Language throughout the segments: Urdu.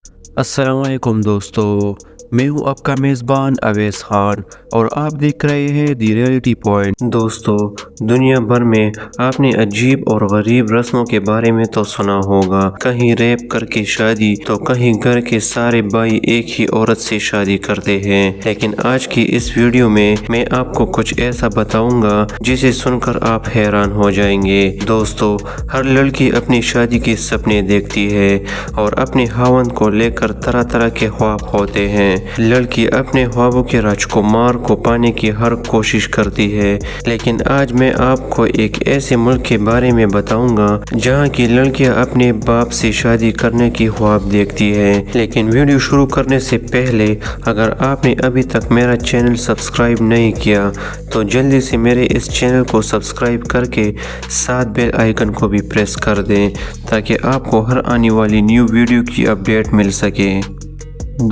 السلام علیکم دوستو، میں ہوں آپ کا میزبان اویس خان اور آپ دیکھ رہے ہیں دی ریئلٹی پوائنٹ۔ دوستو، دنیا بھر میں آپ نے عجیب اور غریب رسموں کے بارے میں تو سنا ہوگا، کہیں ریپ کر کے شادی تو کہیں گھر کے سارے بھائی ایک ہی عورت سے شادی کرتے ہیں۔ لیکن آج کی اس ویڈیو میں آپ کو کچھ ایسا بتاؤں گا جسے سن کر آپ حیران ہو جائیں گے۔ دوستو، ہر لڑکی اپنی شادی کے سپنے دیکھتی ہے اور اپنے خاوند کو لے کر طرح طرح کے خواب ہوتے ہیں۔ لڑکی اپنے خوابوں کے راجکمار کو پانے کی ہر کوشش کرتی ہے، لیکن آج میں آپ کو ایک ایسے ملک کے بارے میں بتاؤں گا جہاں کی لڑکیاں اپنے باپ سے شادی کرنے کی خواب دیکھتی ہے۔ لیکن ویڈیو شروع کرنے سے پہلے اگر آپ نے ابھی تک میرا چینل سبسکرائب نہیں کیا تو جلدی سے میرے اس چینل کو سبسکرائب کر کے ساتھ بیل آئیکن کو بھی پریس کر دیں تاکہ آپ کو ہر آنے والی نیو ویڈیو کی اپڈیٹ مل سکے۔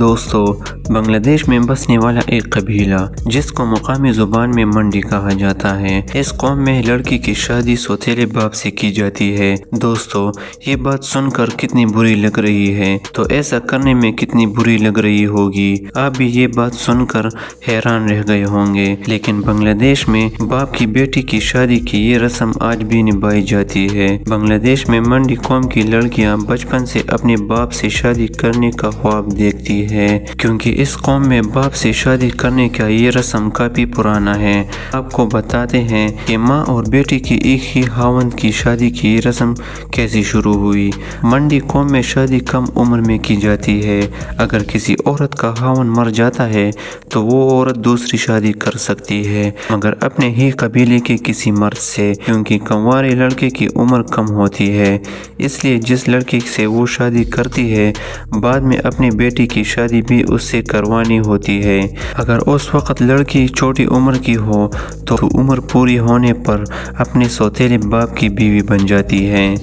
دوستو، بنگلہ دیش میں بسنے والا ایک قبیلہ جس کو مقامی زبان میں منڈی کہا جاتا ہے، اس قوم میں لڑکی کی شادی سوتیلے باپ سے کی جاتی ہے۔ دوستو، یہ بات سن کر کتنی بری لگ رہی ہے تو ایسا کرنے میں کتنی بری لگ رہی ہوگی، آپ بھی یہ بات سن کر حیران رہ گئے ہوں گے۔ لیکن بنگلہ دیش میں باپ کی بیٹی کی شادی کی یہ رسم آج بھی نبھائی جاتی ہے۔ بنگلہ دیش میں منڈی قوم کی لڑکیاں بچپن سے اپنے باپ سے شادی کرنے کا خواب دیکھتی ہے، کیونکہ اس قوم میں باپ سے شادی کرنے کا یہ رسم کافی پرانا ہے۔ آپ کو بتاتے ہیں کہ ماں اور بیٹی کی ایک ہی خاوند کی شادی کی یہ رسم کیسے شروع ہوئی۔ منڈی قوم میں شادی کم عمر میں کی جاتی ہے۔ اگر کسی عورت کا خاوند مر جاتا ہے تو وہ عورت دوسری شادی کر سکتی ہے، مگر اپنے ہی قبیلے کے کسی مرد سے، کیونکہ کنوارے لڑکے کی عمر کم ہوتی ہے۔ اس لیے جس لڑکی سے وہ شادی کرتی ہے بعد میں اپنی بیٹی کی شادی بھی اس سے کروانی ہوتی ہے۔ اگر اس وقت لڑکی چھوٹی عمر کی ہو تو عمر پوری ہونے پر اپنے سوتیلے باپ کی بیوی بن جاتی ہے۔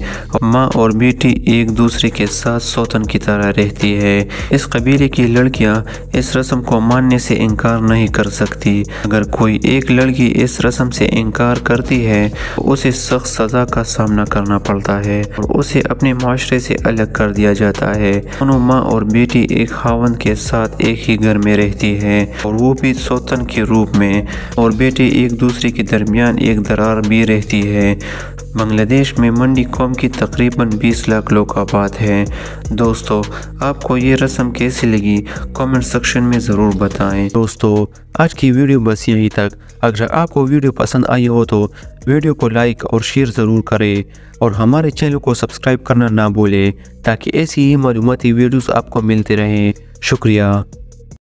ماں اور بیٹی ایک دوسرے کے ساتھ سوتن کی طرح رہتی ہے۔ اس قبیلے کی لڑکیاں اس رسم کو ماننے سے انکار نہیں کر سکتی۔ اگر کوئی ایک لڑکی اس رسم سے انکار کرتی ہے تو اسے سخت سزا کا سامنا کرنا پڑتا ہے اور اسے اپنے معاشرے سے الگ کر دیا جاتا ہے۔ دونوں ماں اور بیٹی ایک خاوند کے ساتھ ایک ہی گھر میں رہتی ہے اور وہ بھی سوتن کے روپ میں، اور بیٹی ایک دوسرے کے درمیان ایک درار بھی رہتی ہے۔ بنگلہ دیش میں منڈی قوم کی تقریباً 20 لاکھ لوگ آباد ہیں۔ دوستو، آپ کو یہ رسم کیسی لگی کامنٹ سیکشن میں ضرور بتائیں۔ دوستو، آج کی ویڈیو بس یہیں تک۔ اگر آپ کو ویڈیو پسند آئی ہو تو ویڈیو کو لائک اور شیئر ضرور کریں اور ہمارے چینل کو سبسکرائب کرنا نہ بھولیں تاکہ ایسی ہی معلوماتی ویڈیوز آپ کو ملتے رہیں۔ شکریہ۔